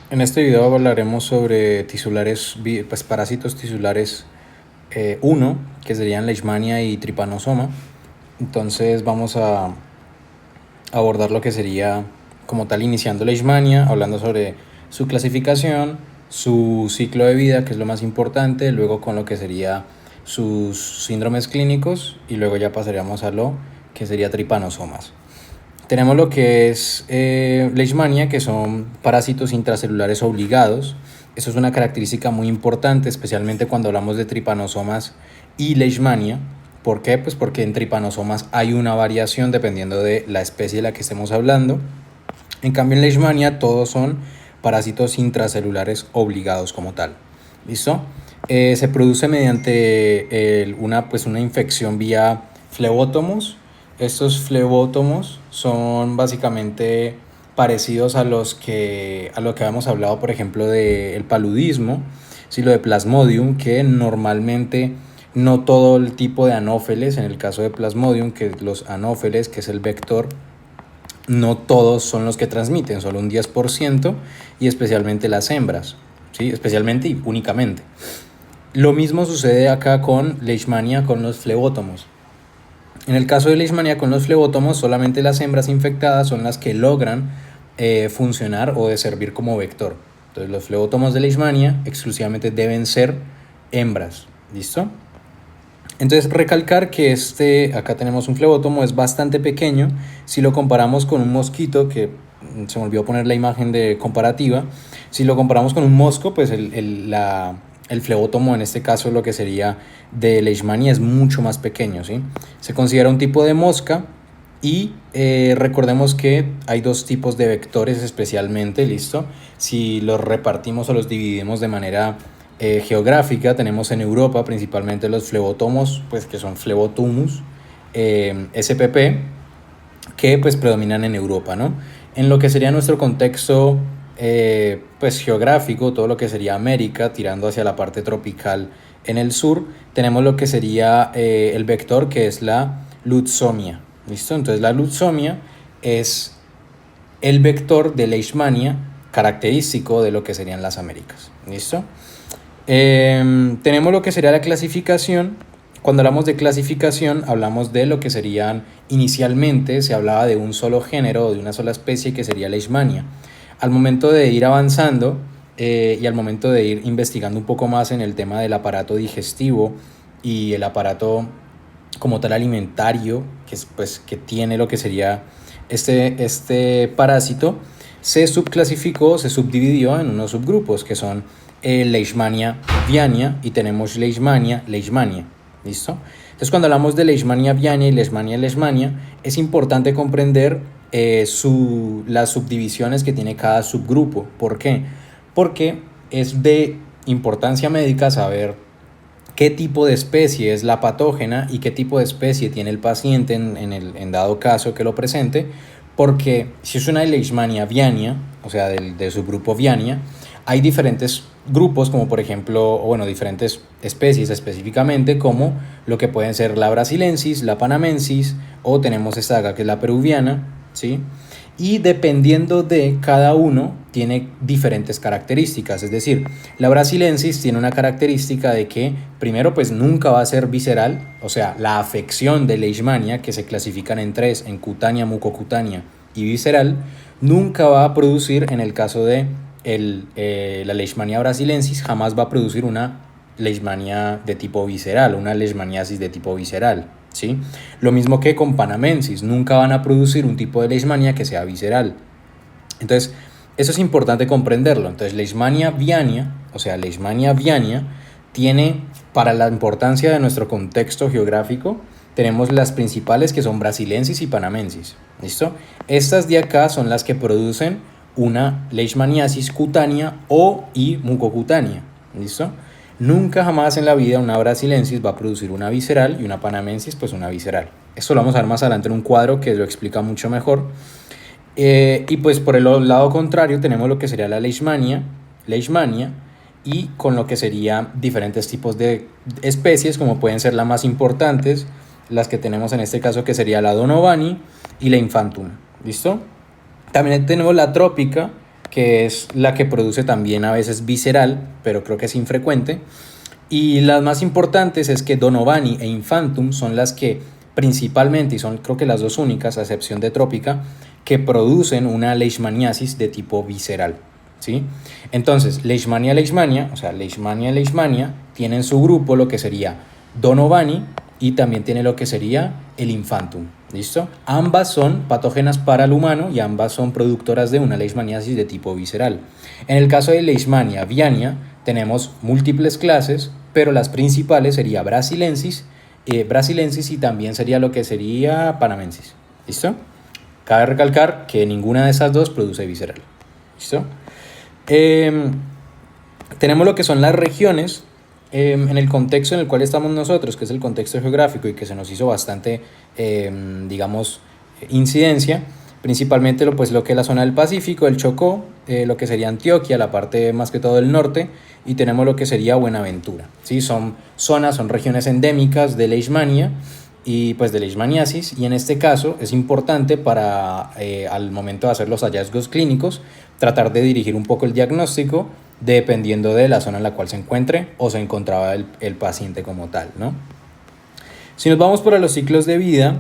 En este video hablaremos sobre pues parásitos tisulares 1, que serían Leishmania y Trypanosoma. Entonces vamos a abordar lo que sería como tal iniciando Leishmania, hablando sobre su clasificación, su ciclo de vida, que es lo más importante, luego con lo que sería sus síndromes clínicos y luego ya pasaríamos a lo que sería tripanosomas. Tenemos lo que es Leishmania, que son parásitos intracelulares obligados. Eso es una característica muy importante, especialmente cuando hablamos de tripanosomas y Leishmania. ¿Por qué? Pues porque en tripanosomas hay una variación dependiendo de la especie de la que estemos hablando. En cambio, en Leishmania todos son parásitos intracelulares obligados como tal. ¿Listo? Se produce mediante una infección vía flebótomos. Estos flebótomos son básicamente parecidos a lo que habíamos hablado, por ejemplo, del paludismo, ¿sí? Lo de Plasmodium, que normalmente no todo el tipo de anófeles, en el caso de Plasmodium, que los anófeles, que es el vector, no todos son los que transmiten, solo un 10%, y especialmente las hembras, ¿sí? Especialmente y únicamente. Lo mismo sucede acá con Leishmania con los flebótomos. En el caso de Leishmania con los flebótomos, solamente las hembras infectadas son las que logran funcionar o de servir como vector. Entonces los flebótomos de Leishmania exclusivamente deben ser hembras. ¿Listo? Entonces recalcar que acá tenemos un flebótomo, es bastante pequeño si lo comparamos con un mosquito, que se me olvidó poner la imagen de comparativa. Si lo comparamos con un mosco, pues el flebótomo en este caso lo que sería de Leishmania es mucho más pequeño, ¿sí? Se considera un tipo de mosca y recordemos que hay dos tipos de vectores especialmente, ¿listo? Si los repartimos o los dividimos de manera geográfica, tenemos en Europa principalmente los flebótomos, pues que son Flebotomus spp, que pues predominan en Europa, ¿no? En lo que sería nuestro contexto pues geográfico, todo lo que sería América, tirando hacia la parte tropical en el sur, tenemos lo que sería el vector, que es la Lutzomia, ¿listo? Entonces la Lutzomia es el vector de Leishmania característico de lo que serían las Américas, ¿listo? Tenemos lo que sería la clasificación. Cuando hablamos de clasificación, hablamos de lo que serían, inicialmente se hablaba de un solo género o de una sola especie, que sería Leishmania. Al momento de ir avanzando y al momento de ir investigando un poco más en el tema del aparato digestivo y el aparato como tal alimentario, que tiene lo que sería este parásito, se subclasificó, se subdividió en unos subgrupos que son Leishmania viania y tenemos Leishmania leishmania. ¿Listo? Entonces, cuando hablamos de Leishmania viania y leishmania, es importante comprender las subdivisiones que tiene cada subgrupo. ¿Por qué? Porque es de importancia médica saber qué tipo de especie es la patógena y qué tipo de especie tiene el paciente en dado caso que lo presente, porque si es una Leishmania viania, o sea, del subgrupo viania, hay diferentes grupos, como por ejemplo, diferentes especies específicamente, como lo que pueden ser la brasilensis, la panamensis, o tenemos esta acá que es la peruviana, ¿sí? Y dependiendo de cada uno, tiene diferentes características. Es decir, la brasilensis tiene una característica de que, primero, pues nunca va a ser visceral, o sea, la afección de Leishmania, que se clasifican en tres, en cutánea, mucocutánea y visceral, nunca va a producir, en el caso de la Leishmania brasilensis, jamás va a producir una Leishmania de tipo visceral, una leishmaniasis de tipo visceral, ¿sí? Lo mismo que con panamensis, nunca van a producir un tipo de Leishmania que sea visceral. Entonces, eso es importante comprenderlo. Entonces, Leishmania viania, o sea, Leishmania viania, tiene, para la importancia de nuestro contexto geográfico, tenemos las principales, que son brasilensis y panamensis. ¿Listo? Estas de acá son las que producen una leishmaniasis cutánea y mucocutánea. ¿Listo? Nunca jamás en la vida una brasilensis va a producir una visceral y una panamensis pues una visceral. Esto lo vamos a ver más adelante en un cuadro que lo explica mucho mejor. Y pues por el lado contrario tenemos lo que sería la leishmania, y con lo que serían diferentes tipos de especies, como pueden ser las más importantes, las que tenemos en este caso, que sería la donovani y la infantum. ¿Listo? También tenemos la trópica, que es la que produce también a veces visceral, pero creo que es infrecuente. Y las más importantes es que Donovani e Infantum son las que principalmente, y son creo que las dos únicas, a excepción de Trópica, que producen una leishmaniasis de tipo visceral, ¿sí? Entonces, Leishmania, o sea, Leishmania, tiene en su grupo lo que sería Donovani y también tiene lo que sería el Infantum, ¿listo? Ambas son patógenas para el humano y ambas son productoras de una leishmaniasis de tipo visceral. En el caso de Leishmania aviania tenemos múltiples clases, pero las principales sería brasilensis y también sería lo que sería panamensis, ¿listo? Cabe recalcar que ninguna de esas dos produce visceral, ¿listo? Tenemos lo que son las regiones en el contexto en el cual estamos nosotros, que es el contexto geográfico y que se nos hizo bastante, digamos, incidencia, principalmente lo que es la zona del Pacífico, el Chocó, lo que sería Antioquia, la parte más que todo del norte, y tenemos lo que sería Buenaventura, ¿sí? Son regiones endémicas de Leishmania y pues de leishmaniasis, y en este caso es importante para al momento de hacer los hallazgos clínicos tratar de dirigir un poco el diagnóstico dependiendo de la zona en la cual se encuentre o se encontraba el paciente como tal, ¿no? Si nos vamos para los ciclos de vida,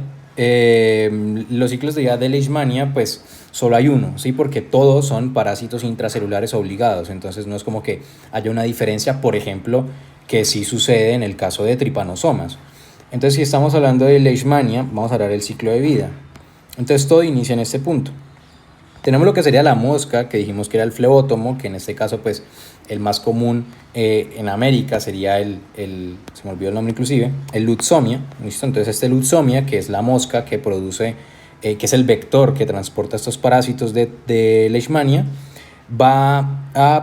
los ciclos de vida de Leishmania, pues solo hay uno, ¿sí? Porque todos son parásitos intracelulares obligados, entonces no es como que haya una diferencia, por ejemplo, que sí sucede en el caso de tripanosomas. Entonces, si estamos hablando de Leishmania, vamos a hablar del ciclo de vida. Entonces, todo inicia en este punto. Tenemos lo que sería la mosca, que dijimos que era el flebótomo, que en este caso, pues, el más común en América sería se me olvidó el nombre inclusive, el Lutzomia, ¿listo? Entonces, este Lutzomia, que es la mosca que produce, que es el vector que transporta estos parásitos de Leishmania,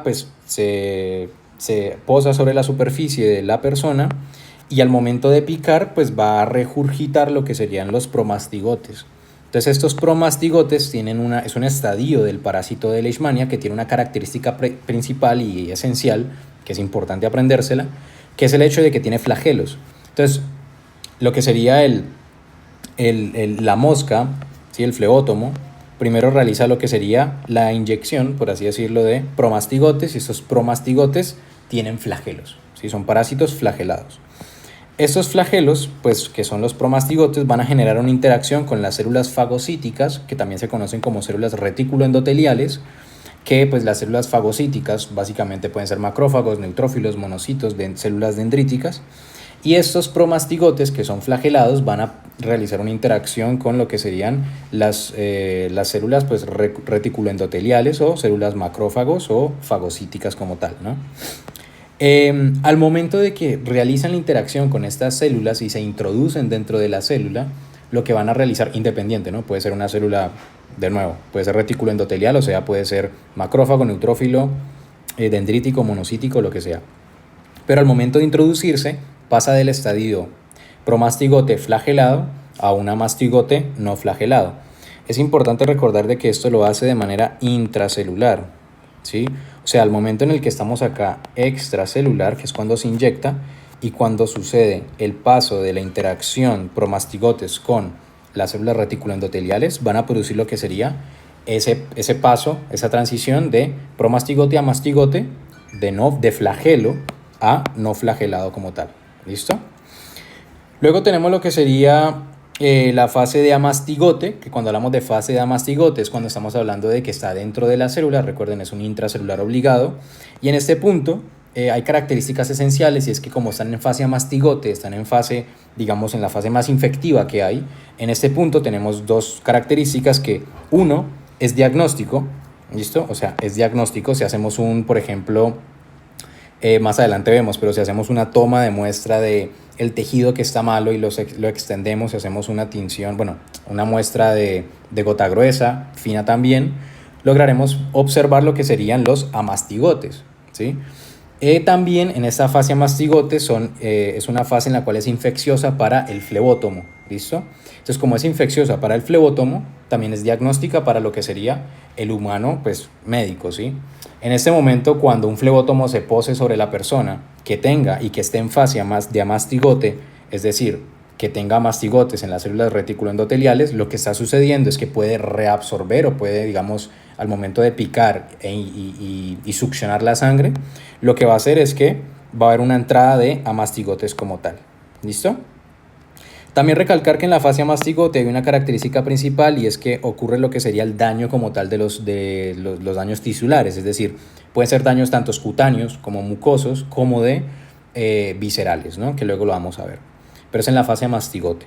pues, se posa sobre la superficie de la persona y al momento de picar, pues va a regurgitar lo que serían los promastigotes. Entonces estos promastigotes es un estadio del parásito de Leishmania que tiene una característica principal y esencial, que es importante aprendérsela, que es el hecho de que tiene flagelos. Entonces, lo que sería la mosca, ¿sí? El flebótomo, primero realiza lo que sería la inyección, por así decirlo, de promastigotes, y estos promastigotes tienen flagelos, ¿sí? Son parásitos flagelados. Estos flagelos, pues, que son los promastigotes, van a generar una interacción con las células fagocíticas, que también se conocen como células reticuloendoteliales, que pues las células fagocíticas básicamente pueden ser macrófagos, neutrófilos, monocitos, células dendríticas, y estos promastigotes que son flagelados van a realizar una interacción con lo que serían las células pues, reticuloendoteliales o células macrófagos o fagocíticas como tal, ¿no? Al momento de que realizan la interacción con estas células y se introducen dentro de la célula, lo que van a realizar independiente, ¿no? Puede ser una célula, de nuevo, puede ser retículo endotelial, o sea, puede ser macrófago, neutrófilo, dendrítico, monocítico, lo que sea. Pero al momento de introducirse, pasa del estadio promastigote flagelado a una mastigote no flagelado. Es importante recordar de que esto lo hace de manera intracelular, ¿sí? O sea, al momento en el que estamos acá extracelular, que es cuando se inyecta, y cuando sucede el paso de la interacción promastigotes con las células reticuloendoteliales, van a producir lo que sería ese paso, esa transición de promastigote a mastigote, de flagelo a no flagelado como tal. ¿Listo? Luego tenemos lo que sería la fase de amastigote, que cuando hablamos de fase de amastigote es cuando estamos hablando de que está dentro de la célula, recuerden, es un intracelular obligado, y en este punto hay características esenciales, y es que como están en fase amastigote, están en fase, digamos, en la fase más infectiva que hay, en este punto tenemos dos características que, uno, es diagnóstico, ¿listo? O sea, es diagnóstico, si hacemos por ejemplo, más adelante vemos, pero si hacemos una toma de muestra de el tejido que está malo y lo extendemos y hacemos una tinción, bueno, una muestra de gota gruesa, fina también, lograremos observar lo que serían los amastigotes, ¿sí? También en esta fase amastigote es una fase en la cual es infecciosa para el flebótomo, ¿listo? Entonces, como es infecciosa para el flebótomo, también es diagnóstica para lo que sería el humano, pues, médico, ¿sí? En este momento, cuando un flebótomo se pose sobre la persona que tenga y que esté en fase de amastigote, es decir, que tenga mastigotes en las células reticuloendoteliales, lo que está sucediendo es que puede reabsorber o puede, digamos, al momento de picar y succionar la sangre, lo que va a hacer es que va a haber una entrada de amastigotes como tal. ¿Listo? También recalcar que en la fase amastigote hay una característica principal y es que ocurre lo que sería el daño como tal de los daños tisulares, es decir, pueden ser daños tanto cutáneos como mucosos como de viscerales, ¿no? Que luego lo vamos a ver, pero es en la fase amastigote.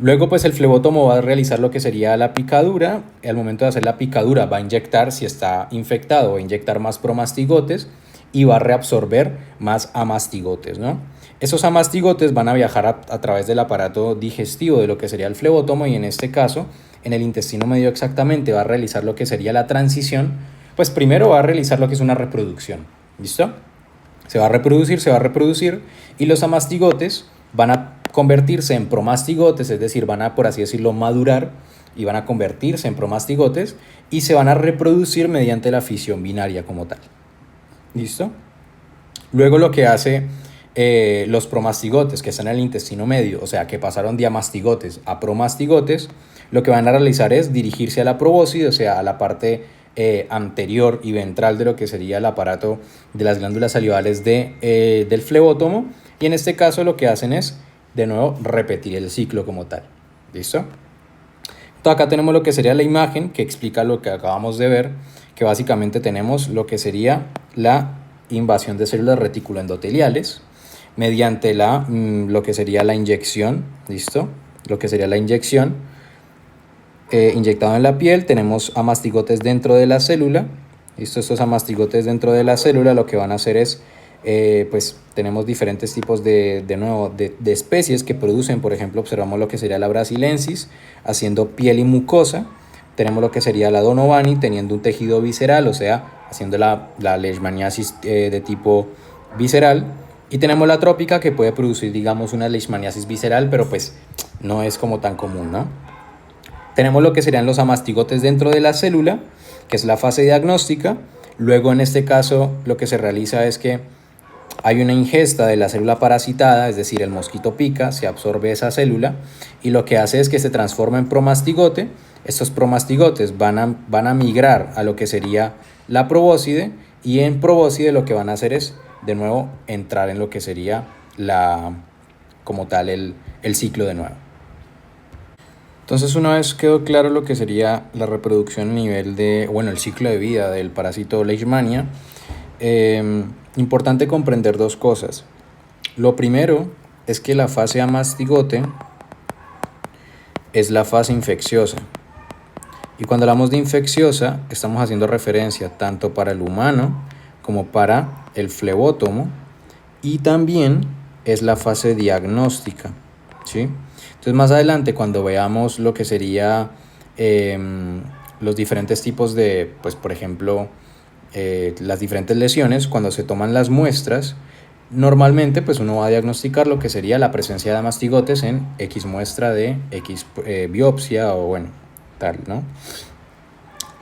Luego pues el flebótomo va a realizar lo que sería la picadura. Al momento de hacer la picadura va a inyectar, si está infectado, va a inyectar más promastigotes y va a reabsorber más amastigotes, ¿no? Esos amastigotes van a viajar a través del aparato digestivo de lo que sería el flebótomo y en este caso en el intestino medio exactamente va a realizar lo que sería la transición. Pues primero va a realizar lo que es una reproducción, ¿listo? Se va a reproducir y los amastigotes van a convertirse en promastigotes, es decir, van a, por así decirlo, madurar y van a convertirse en promastigotes y se van a reproducir mediante la fisión binaria como tal. ¿Listo? Luego lo que hace los promastigotes que están en el intestino medio, o sea, que pasaron de amastigotes a promastigotes, lo que van a realizar es dirigirse a la probóscide, o sea, a la parte anterior y ventral de lo que sería el aparato de las glándulas salivales del flebótomo, y en este caso lo que hacen es, de nuevo, repetir el ciclo como tal. ¿Listo? Entonces acá tenemos lo que sería la imagen que explica lo que acabamos de ver, que básicamente tenemos lo que sería la invasión de células reticuloendoteliales mediante lo que sería la inyección, ¿listo? Lo que sería la inyección inyectado en la piel. Tenemos amastigotes dentro de la célula, ¿listo? Estos amastigotes dentro de la célula lo que van a hacer es, pues tenemos diferentes tipos de especies que producen, por ejemplo, observamos lo que sería la brasilensis haciendo piel y mucosa. Tenemos lo que sería la Donovani teniendo un tejido visceral, o sea, haciendo la leishmaniasis de tipo visceral. Y tenemos la trópica que puede producir, digamos, una leishmaniasis visceral, pero pues no es como tan común, ¿no? Tenemos lo que serían los amastigotes dentro de la célula, que es la fase diagnóstica. Luego, en este caso, lo que se realiza es que hay una ingesta de la célula parasitada, es decir, el mosquito pica, se absorbe esa célula y lo que hace es que se transforma en promastigote. Estos promastigotes van a migrar a lo que sería la probóscide y en probóscide lo que van a hacer es, de nuevo, entrar en lo que sería como tal el ciclo de nuevo. Entonces, una vez quedó claro lo que sería la reproducción a nivel de, bueno, el ciclo de vida del parásito Leishmania, importante comprender dos cosas. Lo primero es que la fase amastigote es la fase infecciosa. Y cuando hablamos de infecciosa, estamos haciendo referencia tanto para el humano como para el flebótomo, y también es la fase diagnóstica, ¿sí? Entonces, más adelante, cuando veamos lo que sería los diferentes tipos de, pues, por ejemplo, las diferentes lesiones, cuando se toman las muestras, normalmente pues uno va a diagnosticar lo que sería la presencia de amastigotes en X muestra de X biopsia o bueno, tal, ¿no?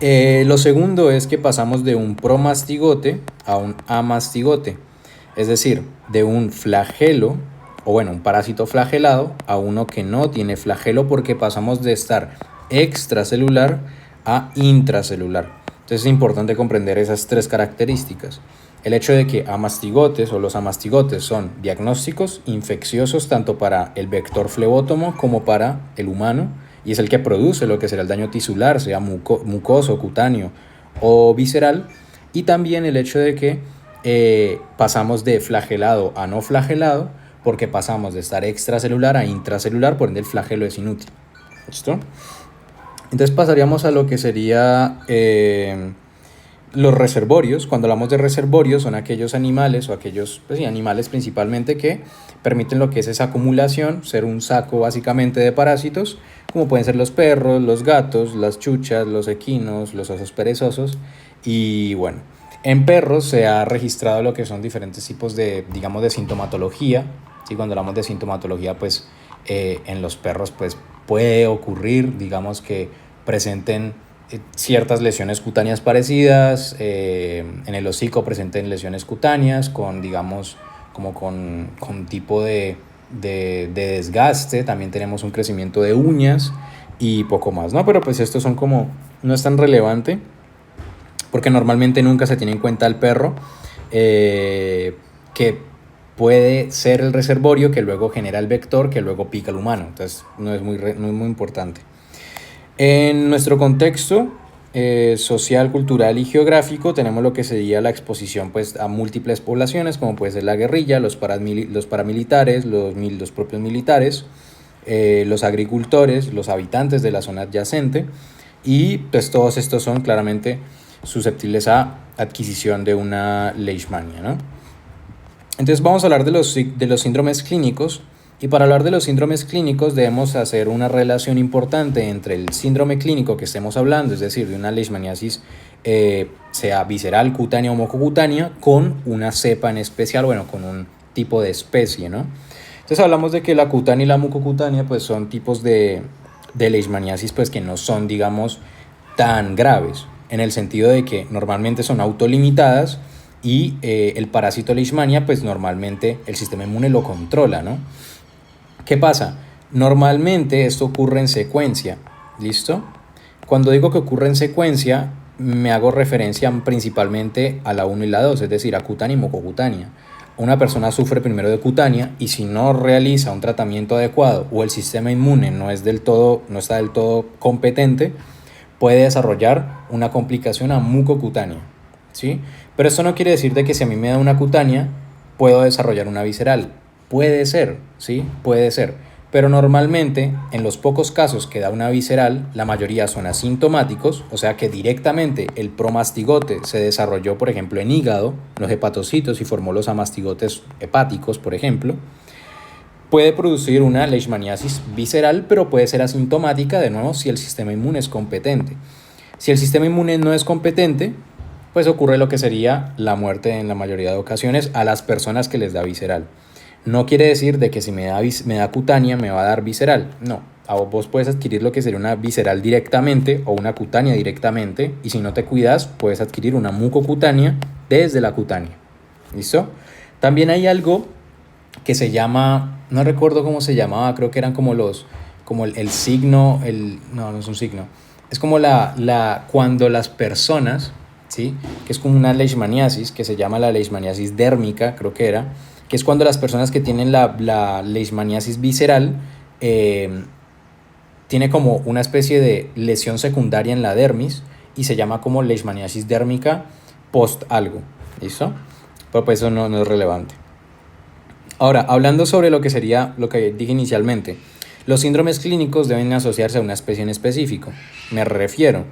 Lo segundo es que pasamos de un promastigote a un amastigote, es decir, de un flagelo, o bueno, un parásito flagelado a uno que no tiene flagelo, porque pasamos de estar extracelular a intracelular. Entonces es importante comprender esas tres características. El hecho de que amastigotes o los amastigotes son diagnósticos infecciosos tanto para el vector flebótomo como para el humano, y es el que produce lo que será el daño tisular, sea mucoso, cutáneo o visceral. Y también el hecho de que pasamos de flagelado a no flagelado, porque pasamos de estar extracelular a intracelular, por ende el flagelo es inútil. ¿Listo? Entonces pasaríamos a lo que sería los reservorios. Cuando hablamos de reservorios son aquellos animales o aquellos animales principalmente que permiten lo que es esa acumulación, ser un saco básicamente de parásitos, como pueden ser los perros, los gatos, las chuchas, los equinos, los osos perezosos. Y bueno, en perros se ha registrado lo que son diferentes tipos de, digamos, de sintomatología. ¿Sí? Cuando hablamos de sintomatología, pues en los perros pues puede ocurrir, digamos, que presenten ciertas lesiones cutáneas parecidas, en el hocico presenten lesiones cutáneas con, digamos, como con tipo de desgaste. También tenemos un crecimiento de uñas y poco más, ¿no? Pero pues estos son como, no es tan relevante porque normalmente nunca se tiene en cuenta el perro, que puede ser el reservorio que luego genera el vector que luego pica al humano. Entonces no es muy importante. En nuestro contexto social, cultural y geográfico tenemos lo que sería la exposición pues, a múltiples poblaciones, como puede ser la guerrilla, los paramilitares, los propios militares, los agricultores, los habitantes de la zona adyacente, y pues todos estos son claramente susceptibles a adquisición de una leishmania, ¿no? Entonces vamos a hablar de los síndromes clínicos, y para hablar de los síndromes clínicos debemos hacer una relación importante entre el síndrome clínico que estemos hablando, es decir, de una leishmaniasis sea visceral, cutánea o mucocutánea, con una cepa en especial, bueno, con un tipo de especie, ¿no? Entonces hablamos de que la cutánea y la mucocutánea pues son tipos de leishmaniasis pues que no son, digamos, tan graves, en el sentido de que normalmente son autolimitadas y el parásito leishmania pues normalmente el sistema inmune lo controla, ¿no? ¿Qué pasa? Normalmente esto ocurre en secuencia, ¿listo? Cuando digo que ocurre en secuencia, me hago referencia principalmente a la 1 y la 2, es decir, a cutánea y mucocutánea. Una persona sufre primero de cutánea y si no realiza un tratamiento adecuado o el sistema inmune no está del todo competente, puede desarrollar una complicación a mucocutánea, ¿sí? Pero esto no quiere decir de que si a mí me da una cutánea, puedo desarrollar una visceral. Puede ser, ¿sí? Puede ser. Pero normalmente, en los pocos casos que da una visceral, la mayoría son asintomáticos, o sea que directamente el promastigote se desarrolló, por ejemplo, en hígado, los hepatocitos, y formó los amastigotes hepáticos, por ejemplo. Puede producir una leishmaniasis visceral, pero puede ser asintomática, de nuevo, si el sistema inmune es competente. Si el sistema inmune no es competente, pues ocurre lo que sería la muerte en la mayoría de ocasiones a las personas que les da visceral. No quiere decir de que si me da cutánea me va a dar visceral. No, vos puedes adquirir lo que sería una visceral directamente o una cutánea directamente, y si no te cuidas puedes adquirir una mucocutánea desde la cutánea. ¿Listo? También hay algo que se llama, no recuerdo cómo se llamaba, creo que eran como el signo, no es un signo, es como cuando las personas, ¿sí? Que es como una leishmaniasis, que se llama la leishmaniasis dérmica, creo que era, que es cuando las personas que tienen la leishmaniasis visceral tiene como una especie de lesión secundaria en la dermis y se llama como leishmaniasis dérmica post algo, ¿listo? Pero pues eso no es relevante. Ahora, hablando sobre lo que sería lo que dije inicialmente, los síndromes clínicos deben asociarse a una especie en específico. Me refiero,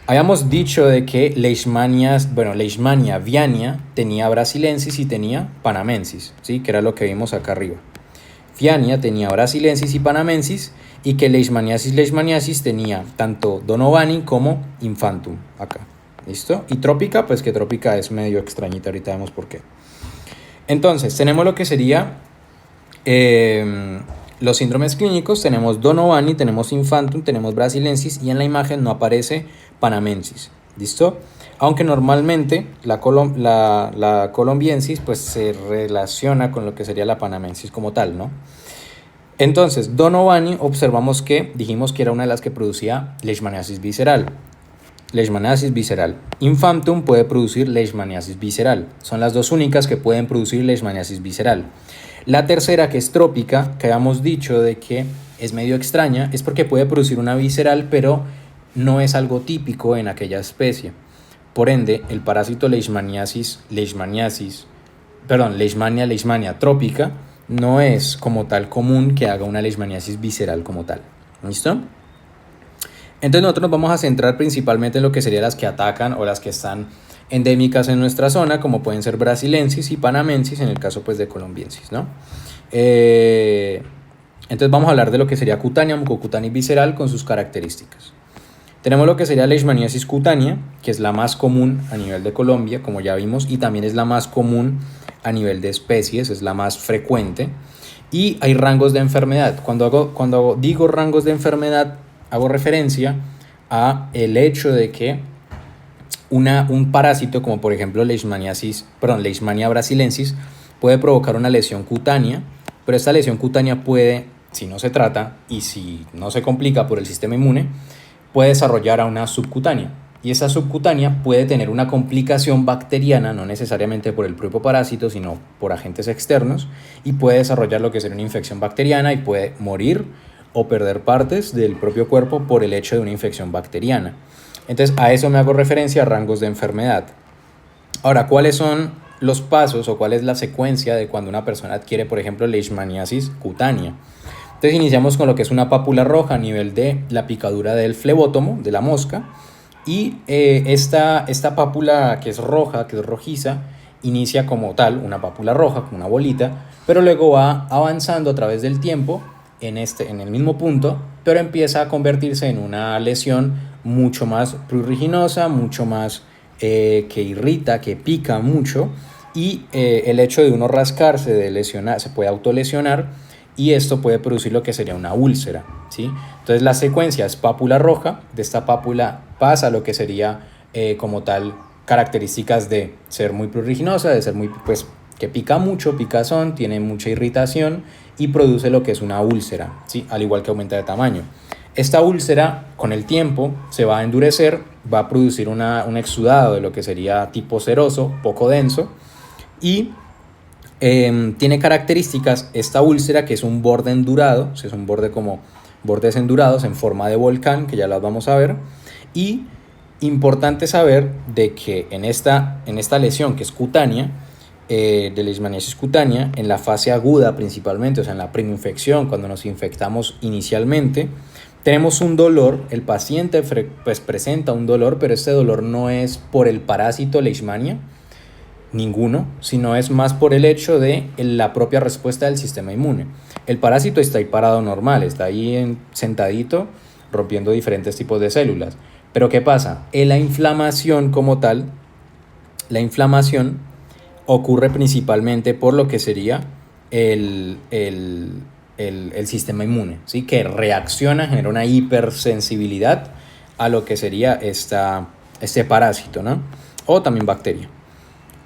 habíamos dicho de que Leishmania viania tenía brasilensis y tenía panamensis, ¿sí? Que era lo que vimos acá arriba. Viania tenía brasilensis y panamensis, y que leishmaniasis tenía tanto donovani como infantum acá, ¿listo? Y trópica, pues que trópica es medio extrañita, ahorita vemos por qué. Entonces, tenemos lo que sería los síndromes clínicos, tenemos donovani, tenemos infantum, tenemos brasilensis, y en la imagen no aparece panamensis, ¿listo? Aunque normalmente la colombiensis pues se relaciona con lo que sería la panamensis como tal, ¿no? Entonces, donovani observamos que dijimos que era una de las que producía leishmaniasis visceral. Leishmaniasis visceral. Infantum puede producir leishmaniasis visceral. Son las dos únicas que pueden producir leishmaniasis visceral. La tercera, que es trópica, que habíamos dicho de que es medio extraña, es porque puede producir una visceral, pero no es algo típico en aquella especie. Por ende, el parásito leishmania trópica no es como tal común que haga una leishmaniasis visceral como tal. ¿Listo? Entonces nosotros nos vamos a centrar principalmente en lo que serían las que atacan o las que están endémicas en nuestra zona, como pueden ser brasilensis y panamensis, en el caso pues de colombiensis, ¿no? Entonces vamos a hablar de lo que sería cutánea, mucocutánea y visceral con sus características. Tenemos lo que sería leishmaniasis cutánea, que es la más común a nivel de Colombia, como ya vimos, y también es la más común a nivel de especies, es la más frecuente. Y hay rangos de enfermedad. Cuando digo rangos de enfermedad, hago referencia a el hecho de que un parásito, como por ejemplo Leishmania brasilensis, puede provocar una lesión cutánea, pero esta lesión cutánea puede, si no se trata y si no se complica por el sistema inmune, puede desarrollar a una subcutánea. y esta subcutánea puede tener una complicación bacteriana, no necesariamente por el propio parásito, sino por agentes externos, y puede desarrollar lo que sería una infección bacteriana y puede morir o perder partes del propio cuerpo por el hecho de una infección bacteriana. Entonces a eso me hago referencia a rangos de enfermedad. Ahora, ¿cuáles son los pasos o cuál es la secuencia de cuando una persona adquiere, por ejemplo, leishmaniasis cutánea? Entonces iniciamos con lo que es una pápula roja a nivel de la picadura del flebótomo, de la mosca, y esta pápula que es roja, que es rojiza, inicia como tal una pápula roja, como una bolita, pero luego va avanzando a través del tiempo en el mismo punto, pero empieza a convertirse en una lesión mucho más pruriginosa, mucho más que irrita, que pica mucho, y el hecho de uno rascarse, de lesionar, se puede autolesionar, y esto puede producir lo que sería una úlcera, ¿sí? Entonces la secuencia es pápula roja, de esta pápula pasa lo que sería como tal características de ser muy pruriginosa, de ser muy, pues, que pica mucho, picazón, tiene mucha irritación y produce lo que es una úlcera, ¿sí? Al igual que aumenta de tamaño. Esta úlcera con el tiempo se va a endurecer, va a producir un exudado de lo que sería tipo ceroso, poco denso, y tiene características esta úlcera que es un borde endurado, o sea, es un borde como bordes endurados en forma de volcán, que ya las vamos a ver. Y importante saber de que en esta lesión que es cutánea, de leishmaniasis cutánea, en la fase aguda principalmente, o sea, en la primoinfección, cuando nos infectamos inicialmente, tenemos un dolor, el paciente pues presenta un dolor, pero este dolor no es por el parásito leishmania, ninguno, sino es más por el hecho de la propia respuesta del sistema inmune. El parásito está ahí parado normal, está ahí sentadito, rompiendo diferentes tipos de células. Pero ¿qué pasa? La inflamación como tal, la inflamación ocurre principalmente por lo que sería el sistema inmune, ¿sí? Que reacciona, genera una hipersensibilidad a lo que sería este parásito, ¿no? O también bacteria.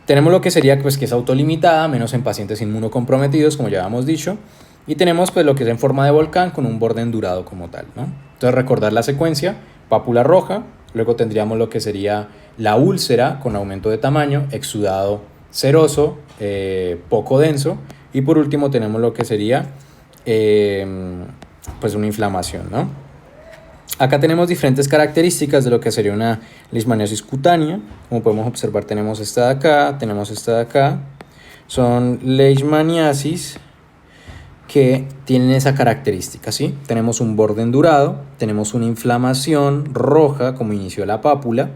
Tenemos lo que sería pues, que es autolimitada, menos en pacientes inmunocomprometidos, como ya habíamos dicho. Y tenemos pues, lo que es en forma de volcán con un borde endurado como tal, ¿no? Entonces recordar la secuencia, pápula roja, luego tendríamos lo que sería la úlcera con aumento de tamaño, exudado ceroso, poco denso. Y por último tenemos lo que sería pues una inflamación, ¿no? Acá tenemos diferentes características de lo que sería una leishmaniasis cutánea. Como podemos observar, tenemos esta de acá, tenemos esta de acá. Son leishmaniasis que tienen esa característica, ¿sí? Tenemos un borde endurado, tenemos una inflamación roja como inició la pápula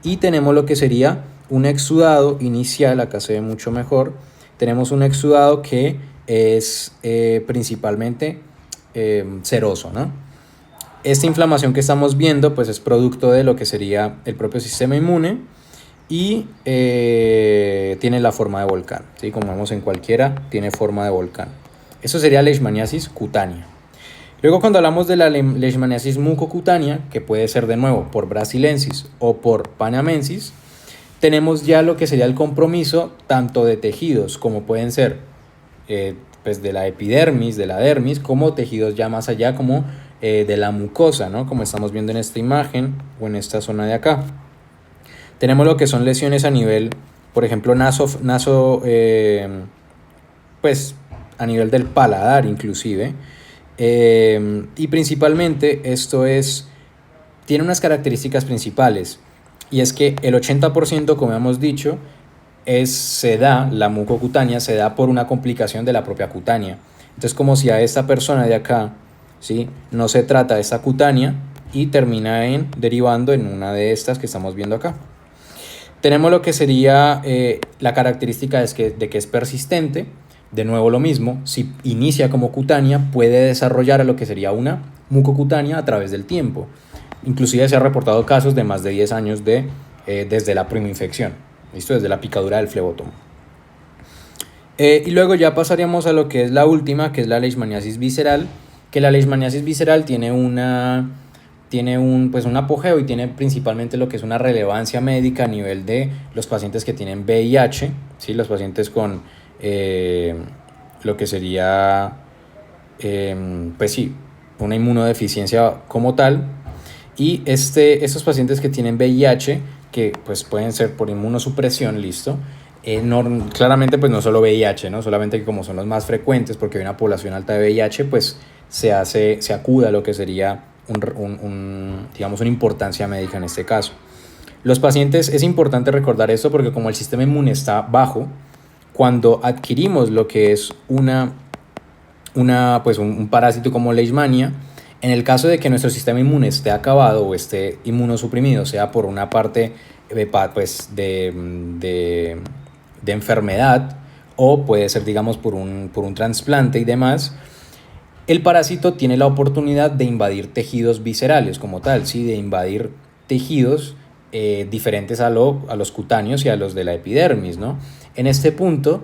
y tenemos lo que sería un exudado inicial, acá se ve mucho mejor. Tenemos un exudado que es principalmente ceroso, ¿no? Esta inflamación que estamos viendo pues es producto de lo que sería el propio sistema inmune y tiene la forma de volcán, ¿sí? Como vemos en cualquiera, tiene forma de volcán. Eso sería leishmaniasis cutánea. Luego cuando hablamos de la leishmaniasis mucocutánea, que puede ser de nuevo por brasilensis o por panamensis, tenemos ya lo que sería el compromiso tanto de tejidos como pueden ser pues de la epidermis, de la dermis, como tejidos ya más allá como de la mucosa, ¿no? Como estamos viendo en esta imagen o en esta zona de acá. Tenemos lo que son lesiones a nivel, por ejemplo, pues a nivel del paladar inclusive. Y principalmente esto tiene unas características principales. Y es que el 80%, como hemos dicho, la mucocutánea se da por una complicación de la propia cutánea. Entonces, como si a esta persona de acá, ¿sí?, no se trata de esta cutánea y termina derivando en una de estas que estamos viendo acá. Tenemos lo que sería la característica de que es persistente. De nuevo lo mismo, si inicia como cutánea, puede desarrollar a lo que sería una mucocutánea a través del tiempo. Inclusive se han reportado casos de más de 10 años desde la primoinfección, ¿listo? Desde la picadura del flebótomo. Y luego ya pasaríamos a lo que es la última, que es la leishmaniasis visceral, que la leishmaniasis visceral tiene un apogeo y tiene principalmente lo que es una relevancia médica a nivel de los pacientes que tienen VIH, ¿sí? Los pacientes con lo que sería, pues sí, una inmunodeficiencia como tal. Y estos pacientes que tienen VIH, que pues pueden ser por inmunosupresión, listo, claramente pues no solo VIH, ¿no? Solamente que como son los más frecuentes, porque hay una población alta de VIH, pues se acude a lo que sería digamos, una importancia médica en este caso. Los pacientes, es importante recordar esto porque como el sistema inmune está bajo, cuando adquirimos lo que es pues un parásito como Leishmania, en el caso de que nuestro sistema inmune esté acabado o esté inmunosuprimido, sea por una parte pues de enfermedad o puede ser, digamos, por un trasplante y demás, el parásito tiene la oportunidad de invadir tejidos viscerales como tal, ¿sí? De invadir tejidos diferentes a los cutáneos y a los de la epidermis, ¿no? En este punto,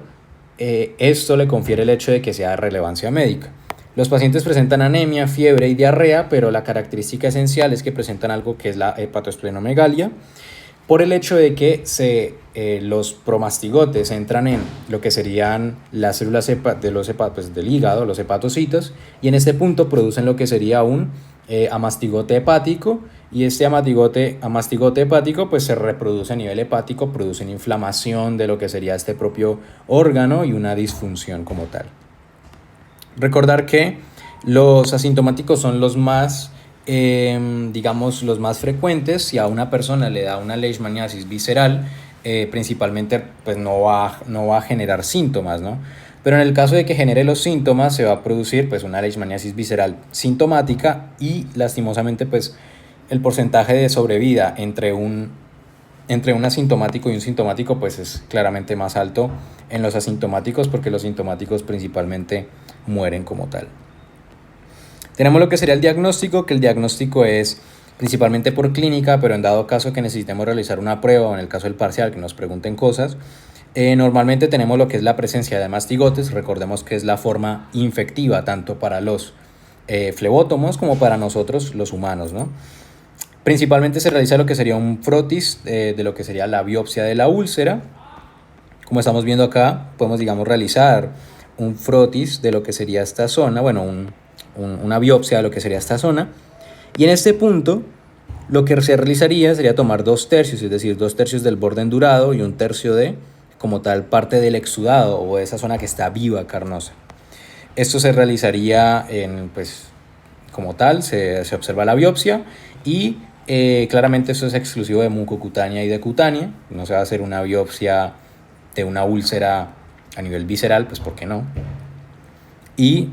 esto le confiere el hecho de que sea de relevancia médica. Los pacientes presentan anemia, fiebre y diarrea, pero la característica esencial es que presentan algo que es la hepatosplenomegalia, por el hecho de que los promastigotes entran en lo que serían las células del hígado, los hepatocitos, y en este punto producen lo que sería un amastigote hepático, y este amastigote hepático pues se reproduce a nivel hepático, producen inflamación de lo que sería este propio órgano y una disfunción como tal. Recordar que los asintomáticos son los más digamos, los más frecuentes. Si a una persona le da una leishmaniasis visceral, principalmente pues no va a generar síntomas, ¿no? Pero en el caso de que genere los síntomas, se va a producir pues una leishmaniasis visceral sintomática y lastimosamente pues el porcentaje de sobrevida entre un asintomático y un sintomático pues es claramente más alto en los asintomáticos, porque los sintomáticos principalmente mueren como tal. Tenemos lo que sería el diagnóstico, que el diagnóstico es principalmente por clínica, pero en dado caso que necesitemos realizar una prueba o en el caso del parcial que nos pregunten cosas, normalmente tenemos lo que es la presencia de mastigotes. Recordemos que es la forma infectiva tanto para los flebótomos como para nosotros los humanos, ¿no? Principalmente se realiza lo que sería un frotis de lo que sería la biopsia de la úlcera. Como estamos viendo acá, podemos, digamos, realizar un frotis de lo que sería esta zona, bueno, una biopsia de lo que sería esta zona, y en este punto lo que se realizaría sería tomar 2/3, es decir, 2/3 del borde endurado y 1/3 de, como tal, parte del exudado o de esa zona que está viva, carnosa. Esto se realizaría pues, como tal, se observa la biopsia y claramente esto es exclusivo de mucocutánea y de cutánea. No se va a hacer una biopsia de una úlcera a nivel visceral, pues ¿por qué no? Y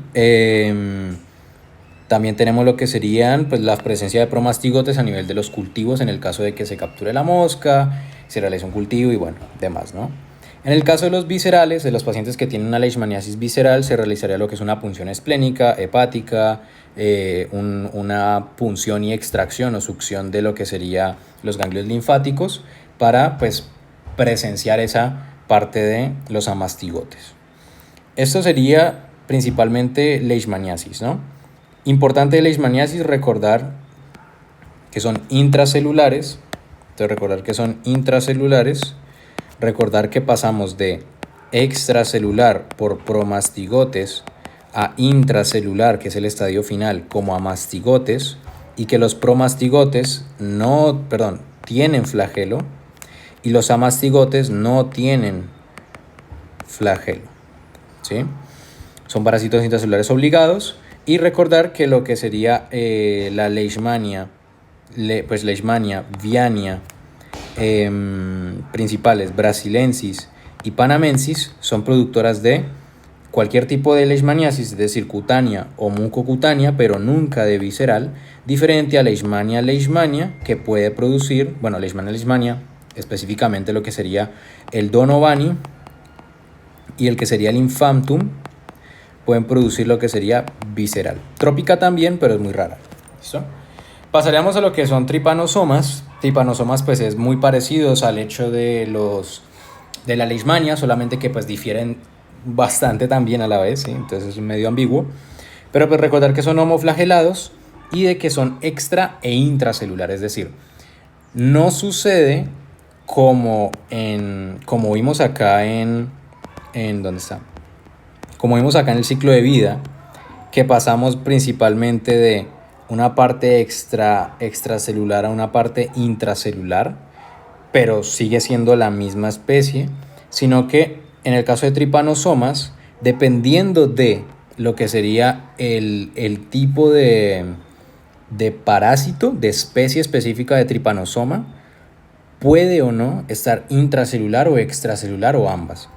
también tenemos lo que serían pues la presencia de promastigotes a nivel de los cultivos en el caso de que se capture la mosca, se realiza un cultivo y bueno, demás, ¿no? En el caso de los viscerales, de los pacientes que tienen una leishmaniasis visceral, se realizaría lo que es una punción esplénica, hepática, una punción y extracción o succión de lo que serían los ganglios linfáticos para pues presenciar esa parte de los amastigotes. Esto sería principalmente leishmaniasis, ¿no? Importante de leishmaniasis recordar que son intracelulares. Entonces recordar que son intracelulares. Recordar que pasamos de extracelular por promastigotes a intracelular, que es el estadio final, como a mastigotes, y que los promastigotes tienen flagelo y los amastigotes no tienen flagelo, ¿sí? Son parásitos intracelulares obligados. Y recordar que lo que sería la leishmania, leishmania, viania, principales, brasilensis y panamensis, son productoras de cualquier tipo de leishmaniasis, es decir, cutánea o mucocutánea, pero nunca de visceral, diferente a leishmania, que puede producir, leishmania, específicamente lo que sería el Donovani y el que sería el Infantum, pueden producir lo que sería visceral. Trópica también, pero es muy rara. ¿Listo? Pasaríamos a lo que son tripanosomas. Tripanosomas pues es muy parecidos al hecho de la leishmania, solamente que pues difieren bastante también a la vez, ¿sí? Entonces es medio ambiguo. Pero pues recordar que son homoflagelados y de que son extra e intracelular, es decir, no sucede como vimos acá ¿dónde está? Como vimos acá en el ciclo de vida, que pasamos principalmente de una parte extracelular a una parte intracelular, pero sigue siendo la misma especie, sino que en el caso de tripanosomas, dependiendo de lo que sería el tipo de parásito, de especie específica de tripanosoma, puede o no estar intracelular o extracelular o ambas.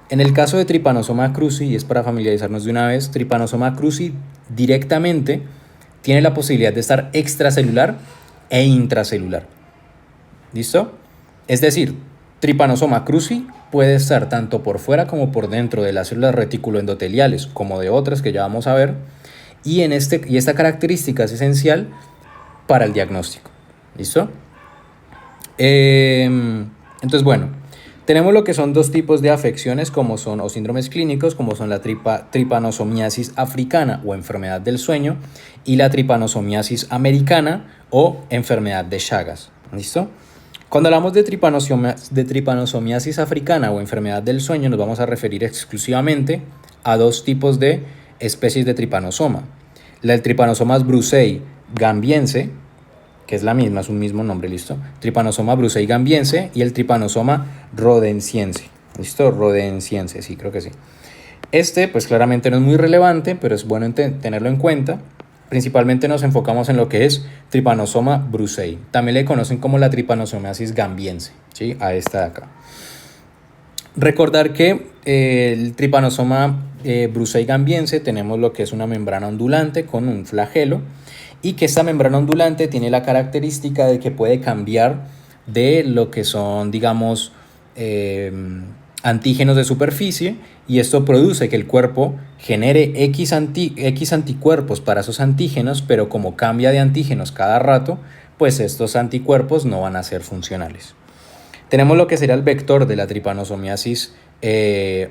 En el caso de Trypanosoma cruzi, y es para familiarizarnos de una vez, Trypanosoma cruzi directamente tiene la posibilidad de estar extracelular e intracelular. ¿Listo? Es decir, Trypanosoma cruzi puede estar tanto por fuera como por dentro de las células reticuloendoteliales, como de otras que ya vamos a ver, y esta característica es esencial para el diagnóstico. ¿Listo? Entonces, bueno, tenemos lo que son dos tipos de afecciones como son, o síndromes clínicos, como son la tripanosomiasis africana o enfermedad del sueño y la tripanosomiasis americana o enfermedad de Chagas. ¿Listo? Cuando hablamos de tripanosomiasis africana o enfermedad del sueño, nos vamos a referir exclusivamente a dos tipos de especies de tripanosoma. El Trypanosoma brucei gambiense, que es la misma, es un mismo nombre, ¿listo? Trypanosoma brucei gambiense y el Trypanosoma rhodensiense, ¿listo? Rhodensiense, sí, creo que sí. Pues claramente no es muy relevante, pero es bueno tenerlo en cuenta. Principalmente nos enfocamos en lo que es Trypanosoma brucei. También le conocen como la tripanosomiasis gambiense, ¿sí? A esta de acá. Recordar que el Trypanosoma brucei gambiense tenemos lo que es una membrana ondulante con un flagelo, y que esta membrana ondulante tiene la característica de que puede cambiar de lo que son, digamos, antígenos de superficie, y esto produce que el cuerpo genere X anticuerpos para esos antígenos, pero como cambia de antígenos cada rato, pues estos anticuerpos no van a ser funcionales. Tenemos lo que sería el vector de la tripanosomiasis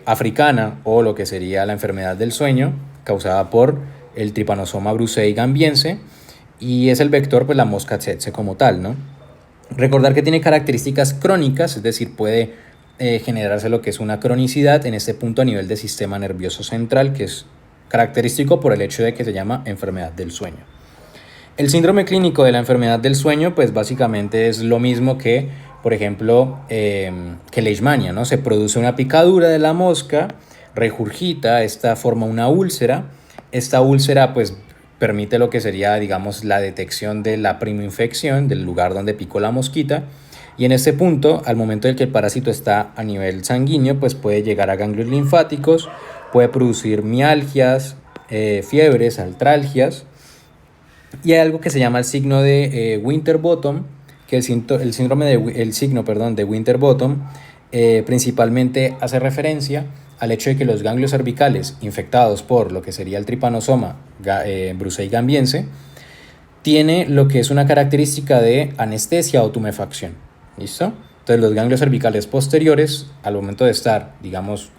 africana, o lo que sería la enfermedad del sueño causada por el Trypanosoma brucei gambiense, y es el vector, pues la mosca tsetse como tal, ¿no? Recordar que tiene características crónicas, es decir, puede generarse lo que es una cronicidad en este punto a nivel del sistema nervioso central, que es característico por el hecho de que se llama enfermedad del sueño. El síndrome clínico de la enfermedad del sueño, pues básicamente es lo mismo que, por ejemplo, que leishmania, ¿no? Se produce una picadura de la mosca, regurgita, esta forma una úlcera. Esta úlcera, pues, permite lo que sería, digamos, la detección de la primoinfección del lugar donde picó la mosquita, y en este punto, al momento en que el parásito está a nivel sanguíneo, pues puede llegar a ganglios linfáticos, puede producir mialgias, fiebres, artralgias, y hay algo que se llama el signo de Winterbottom, que el signo de Winterbottom principalmente hace referencia al hecho de que los ganglios cervicales infectados por lo que sería el Trypanosoma brucei gambiense tiene lo que es una característica de anestesia o tumefacción. ¿Listo? Entonces los ganglios cervicales posteriores, al momento de estar, digamos,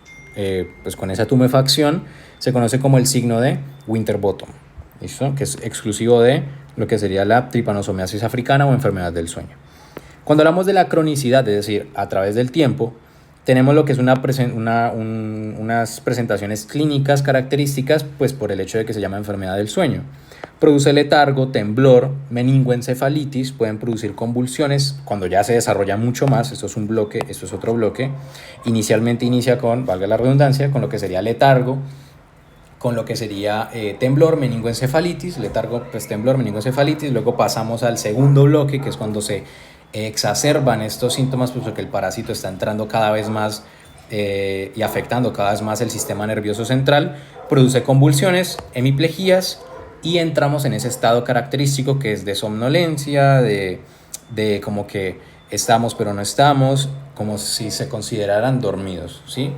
pues con esa tumefacción, se conoce como el signo de Winterbottom. ¿Listo? Que es exclusivo de lo que sería la tripanosomiasis africana o enfermedad del sueño. Cuando hablamos de la cronicidad, es decir, a través del tiempo, tenemos lo que es unas presentaciones clínicas características, pues por el hecho de que se llama enfermedad del sueño. Produce letargo, temblor, meningoencefalitis, pueden producir convulsiones cuando ya se desarrolla mucho más. Esto es un bloque, esto es otro bloque. Inicialmente inicia con, valga la redundancia, con lo que sería letargo, con lo que sería temblor, meningoencefalitis, letargo, pues temblor, meningoencefalitis. Luego pasamos al segundo bloque, que es cuando se exacerban estos síntomas, pues porque el parásito está entrando cada vez más y afectando cada vez más el sistema nervioso central, produce convulsiones, hemiplejías, y entramos en ese estado característico que es de somnolencia, de como que estamos pero no estamos, como si se consideraran dormidos, ¿sí?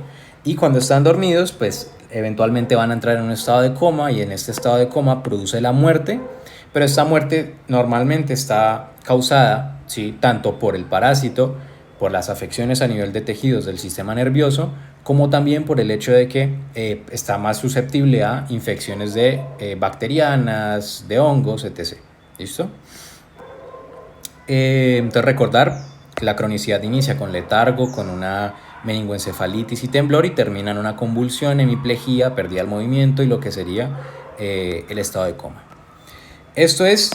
Y cuando están dormidos, pues eventualmente van a entrar en un estado de coma, y en este estado de coma produce la muerte, pero esta muerte normalmente está causada, ¿sí?, tanto por el parásito, por las afecciones a nivel de tejidos del sistema nervioso, como también por el hecho de que está más susceptible a infecciones bacterianas, de hongos, etc. ¿Listo? Entonces recordar que la cronicidad inicia con letargo, con una meningoencefalitis y temblor, y termina en una convulsión, hemiplegia, pérdida del movimiento y lo que sería el estado de coma. Esto es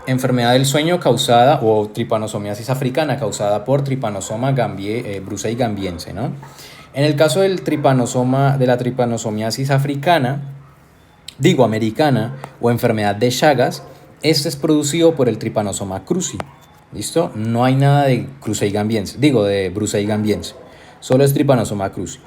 enfermedad del sueño causada o tripanosomiasis africana causada por Trypanosoma brucei gambiense, ¿no? En el caso de la tripanosomiasis americana o enfermedad de Chagas, este es producido por el Trypanosoma cruzi. ¿Listo? No hay nada de de brucei gambiense. Solo es Trypanosoma cruzi.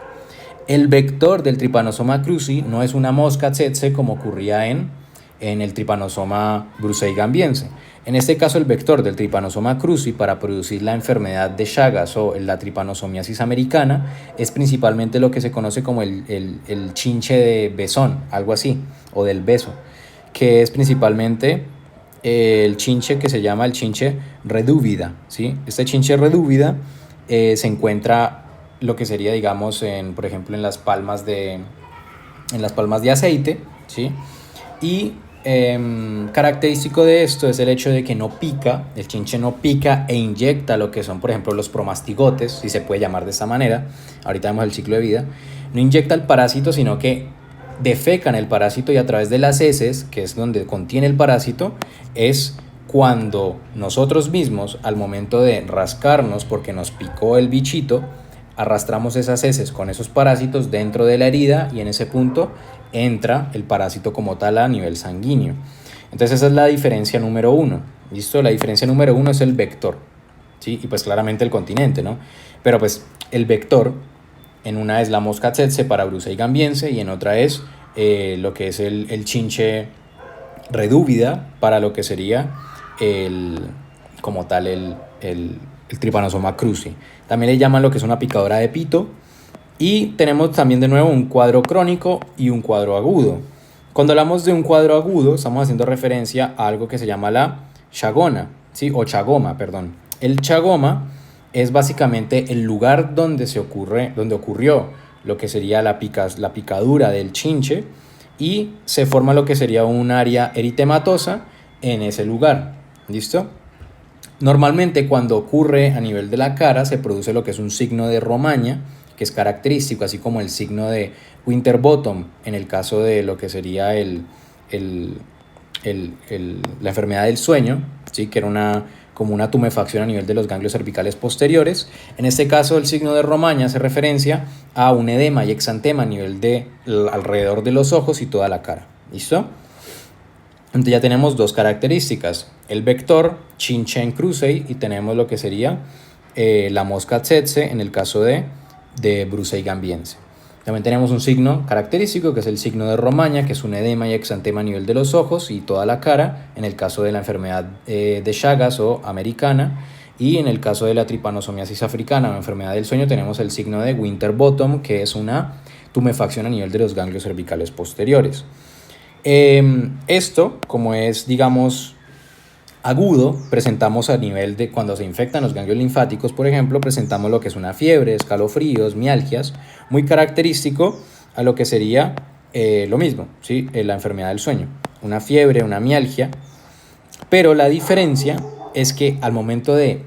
El vector del Trypanosoma cruzi no es una mosca tsetse como ocurría en el Trypanosoma brucei gambiense. En este caso, el vector del Trypanosoma cruzi para producir la enfermedad de Chagas o la tripanosomiasis americana es principalmente lo que se conoce como el chinche de besón, algo así, o del beso, que es principalmente el chinche que se llama el chinche redúvida, ¿sí? Este chinche redúvida se encuentra lo que sería, digamos, por ejemplo, en las palmas de aceite, ¿sí? Y característico de esto es el hecho de que no pica, el chinche no pica e inyecta lo que son, por ejemplo, los promastigotes, si se puede llamar de esta manera. Ahorita vemos el ciclo de vida. No inyecta el parásito, sino que defecan el parásito, y a través de las heces, que es donde contiene el parásito, es cuando nosotros mismos, al momento de rascarnos porque nos picó el bichito, arrastramos esas heces con esos parásitos dentro de la herida, y en ese punto entra el parásito como tal a nivel sanguíneo. Entonces esa es la diferencia número uno. ¿Listo? La diferencia número uno es el vector, ¿sí? Y pues claramente el continente, ¿no? Pero pues el vector, en una es la mosca tsetse para brucei gambiense, y en otra es lo que es el chinche redúvida para lo que sería como tal el Trypanosoma cruzi. También le llaman lo que es una picadora de pito. Y tenemos también de nuevo un cuadro crónico y un cuadro agudo. Cuando hablamos de un cuadro agudo, estamos haciendo referencia a algo que se llama la chagona, ¿sí? O chagoma, perdón. El chagoma es básicamente el lugar donde ocurrió lo que sería la picadura del chinche, y se forma lo que sería un área eritematosa en ese lugar. ¿Listo? Normalmente, cuando ocurre a nivel de la cara, se produce lo que es un signo de Romaña, que es característico, así como el signo de Winterbottom en el caso de lo que sería la enfermedad del sueño, ¿sí? Que era como una tumefacción a nivel de los ganglios cervicales posteriores. En este caso, el signo de Romaña hace referencia a un edema y exantema a nivel alrededor de los ojos y toda la cara. ¿Listo? Entonces ya tenemos dos características: el vector chinche cruzi, y tenemos lo que sería la mosca tsetse en el caso de brucei gambiense. También tenemos un signo característico, que es el signo de Romaña, que es un edema y exantema a nivel de los ojos y toda la cara, en el caso de la enfermedad de Chagas o americana. Y en el caso de la tripanosomiasis africana o enfermedad del sueño, tenemos el signo de Winterbottom, que es una tumefacción a nivel de los ganglios cervicales posteriores. Esto, como es, digamos, agudo, presentamos a nivel de cuando se infectan los ganglios linfáticos, por ejemplo, presentamos lo que es una fiebre, escalofríos, mialgias, muy característico a lo que sería lo mismo, ¿sí? La enfermedad del sueño, una fiebre, una mialgia. Pero la diferencia es que al momento de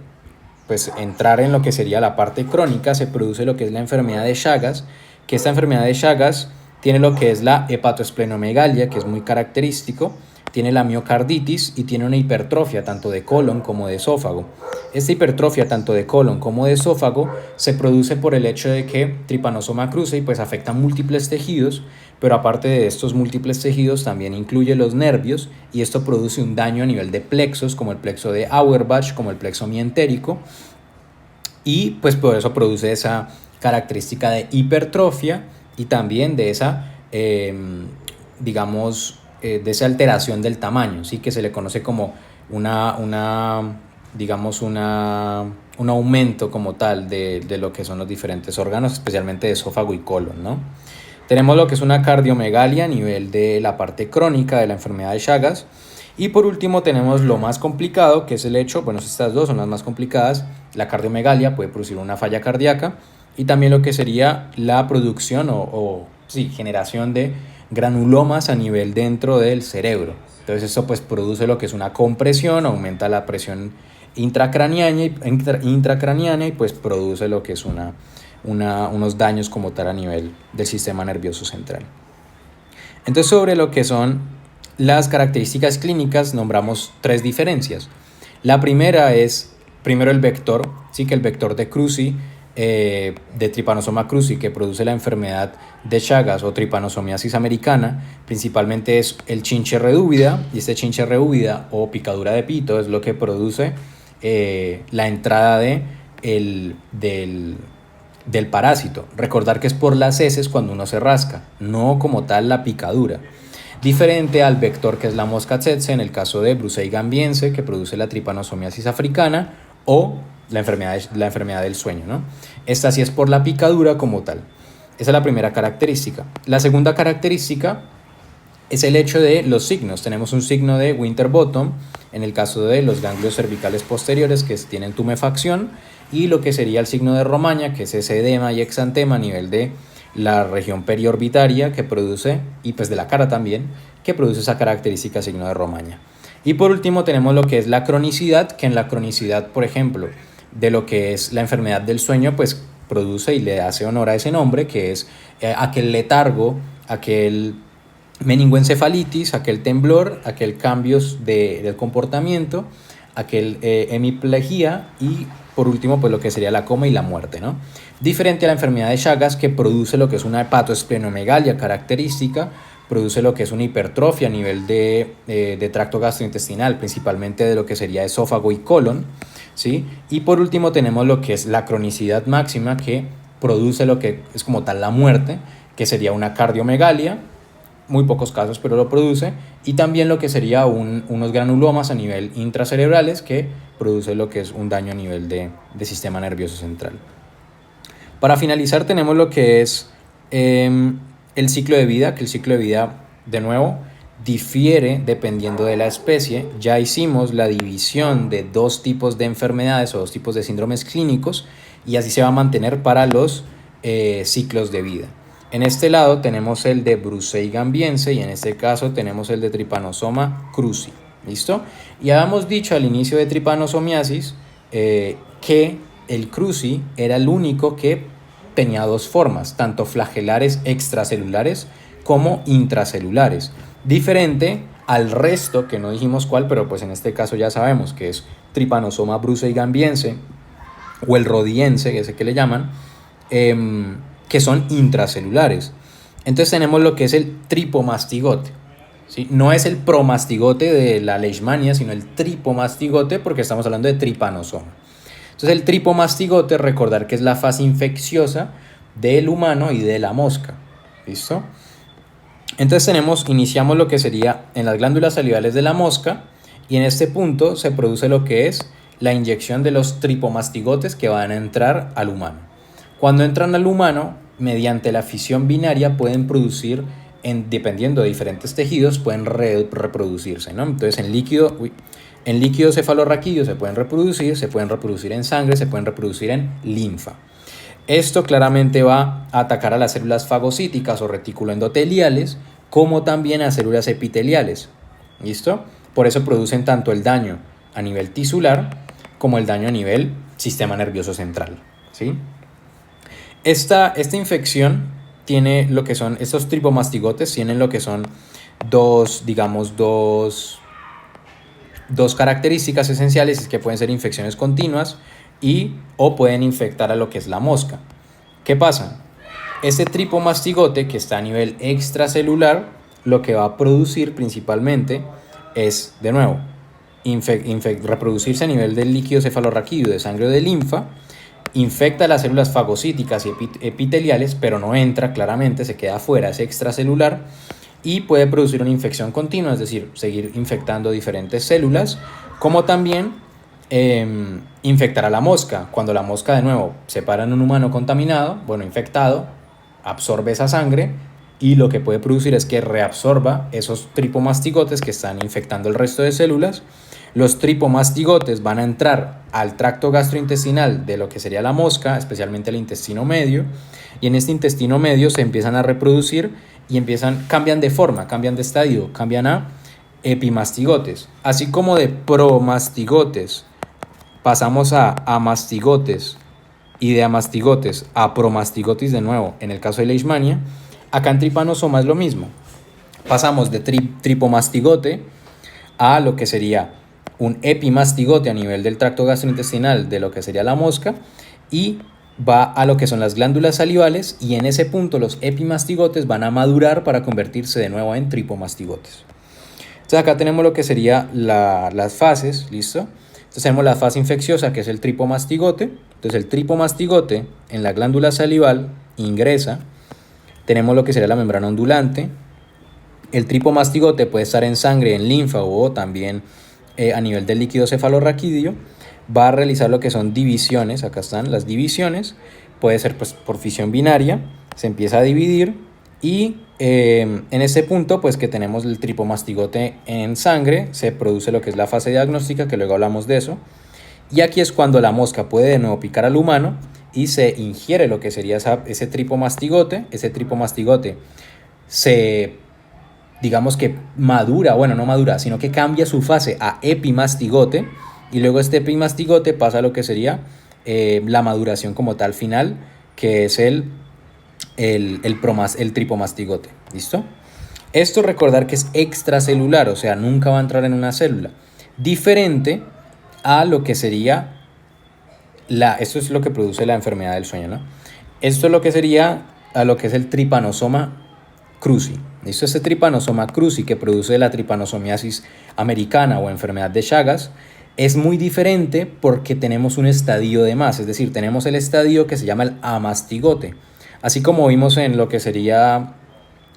entrar en lo que sería la parte crónica, se produce lo que es la enfermedad de Chagas, que esta enfermedad de Chagas tiene lo que es la hepatoesplenomegalia, que es muy característico, tiene la miocarditis y tiene una hipertrofia tanto de colon como de esófago. Esta hipertrofia tanto de colon como de esófago se produce por el hecho de que Trypanosoma cruzi afecta múltiples tejidos, pero aparte de estos múltiples tejidos también incluye los nervios, y esto produce un daño a nivel de plexos, como el plexo de Auerbach, como el plexo mientérico, y pues por eso produce esa característica de hipertrofia y también de esa, digamos, de esa alteración del tamaño, ¿sí? Que se le conoce como un aumento como tal de lo que son los diferentes órganos, especialmente de esófago y colon, ¿no? Tenemos lo que es una cardiomegalia a nivel de la parte crónica de la enfermedad de Chagas. Y por último tenemos lo más complicado, que es el hecho, bueno, estas dos son las más complicadas. La cardiomegalia puede producir una falla cardíaca, y también lo que sería la producción generación de granulomas a nivel dentro del cerebro. Entonces eso pues produce lo que es una compresión, aumenta la presión intracraniana y pues produce lo que es unos daños como tal a nivel del sistema nervioso central. Entonces, sobre lo que son las características clínicas nombramos tres diferencias. La primera es, primero el vector, sí, que el vector de Cruzi, de Trypanosoma cruzi, que produce la enfermedad de Chagas o tripanosomiasis americana, principalmente es el chinche redúvida, y este chinche redúvida o picadura de pito es lo que produce la entrada del parásito. Recordar que es por las heces cuando uno se rasca, no como tal la picadura. Diferente al vector que es la mosca tsetse en el caso de Brucei gambiense, que produce la tripanosomiasis africana o la enfermedad del sueño, ¿no? Esta sí es por la picadura como tal. Esa es la primera característica. La segunda característica es el hecho de los signos. Tenemos un signo de Winterbottom en el caso de los ganglios cervicales posteriores que tienen tumefacción, y lo que sería el signo de Romaña, que es ese edema y exantema a nivel de la región periorbitaria que produce, y pues de la cara también, que produce esa característica signo de Romaña. Y por último tenemos lo que es la cronicidad, que en la cronicidad, por ejemplo, de lo que es la enfermedad del sueño, pues produce y le hace honor a ese nombre, que es aquel letargo, aquel meningoencefalitis, aquel temblor, aquel cambios del comportamiento, aquel hemiplegia y por último pues lo que sería la coma y la muerte, ¿no? Diferente a la enfermedad de Chagas, que produce lo que es una hepatoesplenomegalia característica, produce lo que es una hipertrofia a nivel de tracto gastrointestinal, principalmente de lo que sería esófago y colon, ¿sí? Y por último tenemos lo que es la cronicidad máxima, que produce lo que es como tal la muerte, que sería una cardiomegalia, muy pocos casos, pero lo produce, y también lo que sería unos granulomas a nivel intracerebrales, que produce lo que es un daño a nivel de sistema nervioso central. Para finalizar tenemos lo que es el ciclo de vida, que el ciclo de vida, de nuevo, difiere dependiendo de la especie. Ya hicimos la división de dos tipos de enfermedades o dos tipos de síndromes clínicos, y así se va a mantener para los ciclos de vida. En este lado tenemos el de Brucei gambiense y en este caso tenemos el de Trypanosoma cruzi. ¿Listo? Y habíamos dicho al inicio de tripanosomiasis que el cruzi era el único que tenía dos formas, tanto flagelares extracelulares como intracelulares. Diferente al resto, que no dijimos cuál, pero pues en este caso ya sabemos que es Trypanosoma Brucei gambiense o el rhodiense, que es el que le llaman, que son intracelulares. Entonces tenemos lo que es el tripomastigote, ¿sí? No es el promastigote de la leishmania, sino el tripomastigote, porque estamos hablando de tripanosoma. Entonces el tripomastigote, recordar que es la fase infecciosa del humano y de la mosca. ¿Listo? Entonces iniciamos lo que sería en las glándulas salivales de la mosca, y en este punto se produce lo que es la inyección de los tripomastigotes que van a entrar al humano. Cuando entran al humano, mediante la fisión binaria pueden producir, dependiendo de diferentes tejidos, pueden reproducirse, ¿no? Entonces en líquido cefalorraquídeo se pueden reproducir en sangre, se pueden reproducir en linfa. Esto claramente va a atacar a las células fagocíticas o reticuloendoteliales, como también a células epiteliales. ¿Listo? Por eso producen tanto el daño a nivel tisular como el daño a nivel sistema nervioso central, ¿sí? Esta infección tiene lo que son, estos tripomastigotes tienen lo que son dos características esenciales, es que pueden ser infecciones continuas o pueden infectar a lo que es la mosca. ¿Qué pasa? Este tripomastigote, que está a nivel extracelular, lo que va a producir principalmente es, de nuevo, reproducirse a nivel del líquido cefalorraquídeo, de sangre o de linfa, infecta las células fagocíticas y epiteliales, pero no entra claramente, se queda afuera, es extracelular, y puede producir una infección continua, es decir, seguir infectando diferentes células, como también infectar a la mosca. Cuando la mosca, de nuevo, se para en un humano contaminado, infectado, absorbe esa sangre, y lo que puede producir es que reabsorba esos tripomastigotes que están infectando el resto de células. Los tripomastigotes van a entrar al tracto gastrointestinal de lo que sería la mosca, especialmente el intestino medio, y en este intestino medio se empiezan a reproducir y cambian de forma, cambian de estadio, cambian a epimastigotes. Así como de promastigotes pasamos a amastigotes y de amastigotes a promastigotis de nuevo, en el caso de leishmania, acá en Trypanosoma es lo mismo. Pasamos de tripomastigote a lo que sería un epimastigote a nivel del tracto gastrointestinal de lo que sería la mosca, y va a lo que son las glándulas salivales, y en ese punto los epimastigotes van a madurar para convertirse de nuevo en tripomastigotes. Entonces acá tenemos lo que sería las fases, ¿listo? Entonces tenemos la fase infecciosa, que es el tripomastigote. Entonces el tripomastigote en la glándula salival ingresa. Tenemos lo que sería la membrana ondulante. El tripomastigote puede estar en sangre, en linfa o también a nivel del líquido cefalorraquídeo. Va a realizar lo que son divisiones. Acá están las divisiones. Puede ser pues por fisión binaria. Se empieza a dividir y en este punto pues que tenemos el tripomastigote en sangre, se produce lo que es la fase diagnóstica, que luego hablamos de eso. Y aquí es cuando la mosca puede de nuevo picar al humano y se ingiere lo que sería ese tripomastigote. Ese tripomastigote se, digamos que madura, bueno, no madura, sino que cambia su fase a epimastigote, y luego este epimastigote pasa a lo que sería la maduración como tal final, que es el tripomastigote. ¿Listo? Esto recordar que es extracelular, o sea, nunca va a entrar en una célula. Diferente a lo que sería esto es lo que produce la enfermedad del sueño, ¿no? Esto es lo que sería a lo que es el Trypanosoma cruzi. ¿Listo? Este Trypanosoma cruzi, que produce la tripanosomiasis americana o enfermedad de Chagas, es muy diferente porque tenemos un estadio de más, es decir, tenemos el estadio que se llama el amastigote. Así como vimos en lo que sería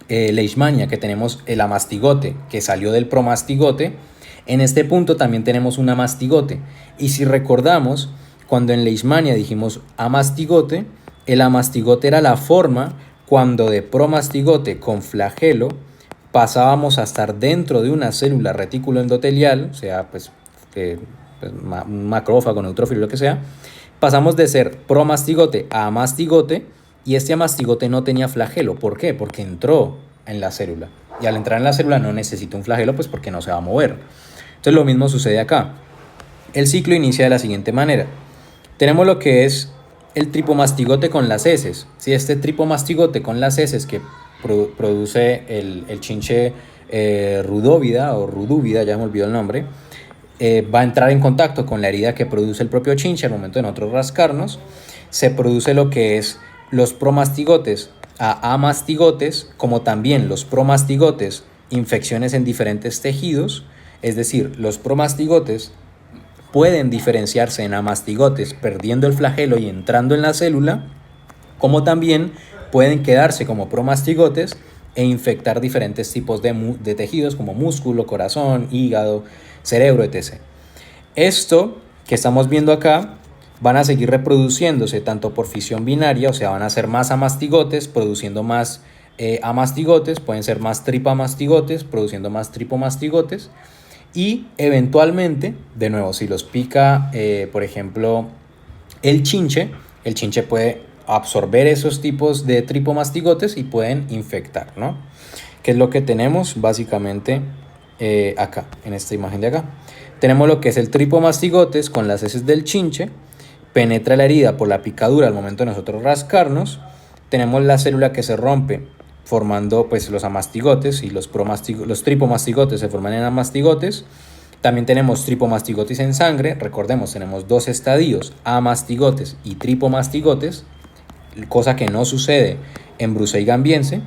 leishmania, que tenemos el amastigote que salió del promastigote, en este punto también tenemos un amastigote. Y si recordamos, cuando en leishmania dijimos amastigote, el amastigote era la forma cuando de promastigote con flagelo pasábamos a estar dentro de una célula retículo endotelial, o sea, pues un macrófago, neutrófilo, lo que sea. Pasamos de ser promastigote a amastigote, y este amastigote no tenía flagelo. ¿Por qué? Porque entró en la célula. Y al entrar en la célula no necesita un flagelo, pues porque no se va a mover. Entonces lo mismo sucede acá. El ciclo inicia de la siguiente manera. Tenemos lo que es el tripomastigote con las heces. Si este tripomastigote con las heces que produce el chinche rudóvida o rudúvida, ya me olvidó el nombre, va a entrar en contacto con la herida que produce el propio chinche al momento de nosotros rascarnos. Se produce lo que es los promastigotes a amastigotes, como también los promastigotes infecciones en diferentes tejidos. Es decir, los promastigotes pueden diferenciarse en amastigotes perdiendo el flagelo y entrando en la célula, como también pueden quedarse como promastigotes e infectar diferentes tipos de tejidos como músculo, corazón, hígado, cerebro, etc. Esto que estamos viendo acá van a seguir reproduciéndose tanto por fisión binaria, o sea, van a ser más amastigotes produciendo más amastigotes, pueden ser más tripamastigotes produciendo más tripomastigotes, y eventualmente, de nuevo, si los pica, por ejemplo, el chinche puede absorber esos tipos de tripomastigotes y pueden infectar, ¿no? Que es lo que tenemos básicamente acá, en esta imagen de acá. Tenemos lo que es el tripomastigotes con las heces del chinche, penetra la herida por la picadura al momento de nosotros rascarnos. Tenemos la célula que se rompe formando pues los amastigotes, y los tripomastigotes se forman en amastigotes. También tenemos tripomastigotes en sangre. Recordemos, tenemos dos estadios, amastigotes y tripomastigotes, cosa que no sucede en Brucei gambiense.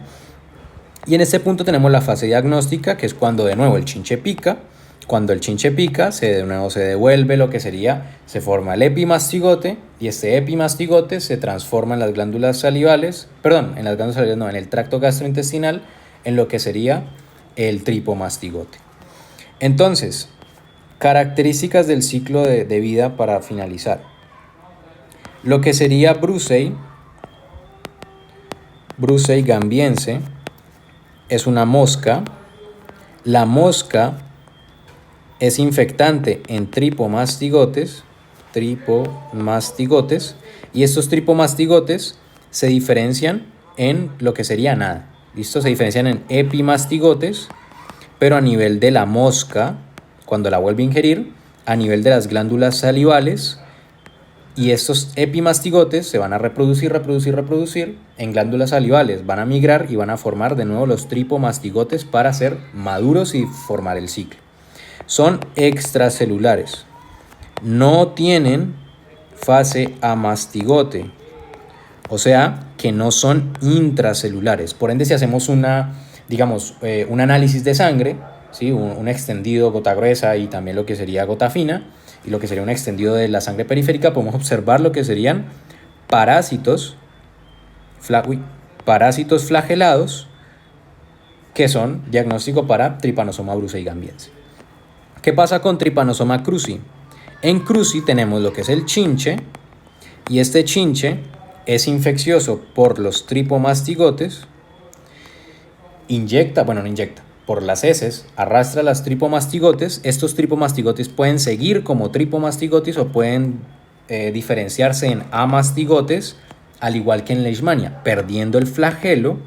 Y en este punto tenemos la fase diagnóstica, que es cuando de nuevo el chinche pica. Cuando el chinche pica, de nuevo se devuelve lo que sería, se forma el epimastigote, y este epimastigote se transforma en las glándulas salivales, en el tracto gastrointestinal, en lo que sería el tripomastigote. Entonces, características del ciclo de vida para finalizar. Lo que sería Brucei gambiense, es una mosca. La mosca es infectante en tripomastigotes, y estos tripomastigotes se diferencian en lo que sería nada. ¿Listo? Se diferencian en epimastigotes, pero a nivel de la mosca, cuando la vuelve a ingerir, a nivel de las glándulas salivales, Y estos epimastigotes se van a reproducir en glándulas salivales, van a migrar y van a formar de nuevo los tripomastigotes para ser maduros y formar el ciclo. Son extracelulares, no tienen fase amastigote, o sea que no son intracelulares. Por ende, si hacemos un análisis de sangre, ¿sí? un extendido gota gruesa y también lo que sería gota fina, y lo que sería un extendido de la sangre periférica, podemos observar lo que serían parásitos flagelados, que son diagnóstico para Trypanosoma brucei gambiense. ¿Qué pasa con Trypanosoma cruzi? En cruzi tenemos lo que es el chinche, y este chinche es infeccioso por los tripomastigotes, por las heces, arrastra las tripomastigotes. Estos tripomastigotes pueden seguir como tripomastigotes o pueden diferenciarse en amastigotes, al igual que en Leishmania, perdiendo el flagelo,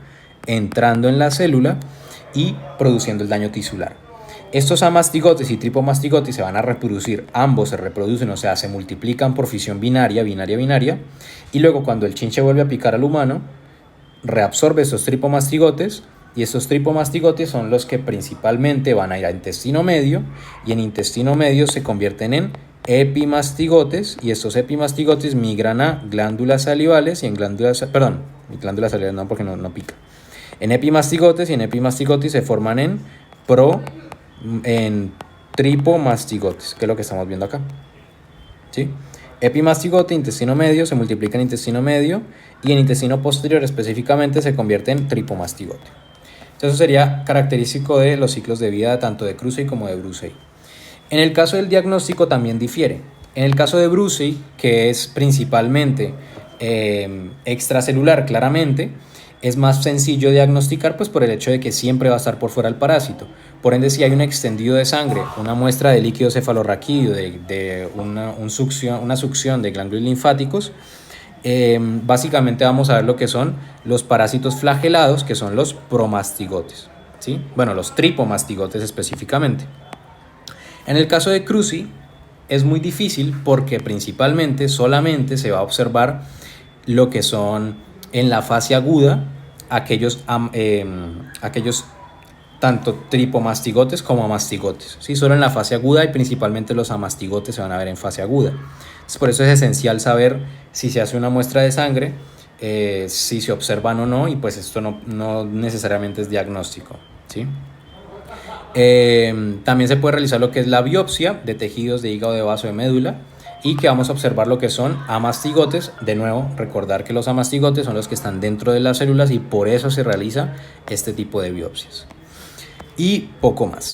entrando en la célula y produciendo el daño tisular. Estos amastigotes y tripomastigotes se van a reproducir, ambos se reproducen, o sea, se multiplican por fisión binaria, y luego cuando el chinche vuelve a picar al humano, reabsorbe estos tripomastigotes, y estos tripomastigotes son los que principalmente van a ir a intestino medio, y en intestino medio se convierten en epimastigotes, y estos epimastigotes migran a glándulas salivales, y en glándulas salivales no, porque no pica. En epimastigotes, y en epimastigotes se forman en tripomastigotes, que es lo que estamos viendo acá, ¿sí? Epimastigote, intestino medio, se multiplica en intestino medio, y en intestino posterior específicamente se convierte en tripomastigote. Entonces, eso sería característico de los ciclos de vida tanto de Krusei como de Brucei. En el caso del diagnóstico también difiere. En el caso de Brucei, que es principalmente extracelular, claramente, es más sencillo diagnosticar, pues por el hecho de que siempre va a estar por fuera el parásito. Por ende, si hay un extendido de sangre, una muestra de líquido cefalorraquídeo, una succión de ganglios linfáticos, básicamente vamos a ver lo que son los parásitos flagelados, que son los promastigotes, ¿sí? Bueno, los tripomastigotes específicamente. En el caso de Krusei es muy difícil porque principalmente solamente se va a observar lo que son en la fase aguda aquellos tanto tripomastigotes como amastigotes, ¿sí? Solo en la fase aguda, y principalmente los amastigotes se van a ver en fase aguda. Entonces, por eso es esencial saber si se hace una muestra de sangre, si se observan o no, y pues esto no necesariamente es diagnóstico, ¿sí? También se puede realizar lo que es la biopsia de tejidos de hígado, de vaso, de médula, y que vamos a observar lo que son amastigotes. De nuevo, recordar que los amastigotes son los que están dentro de las células, y por eso se realiza este tipo de biopsias. Y poco más.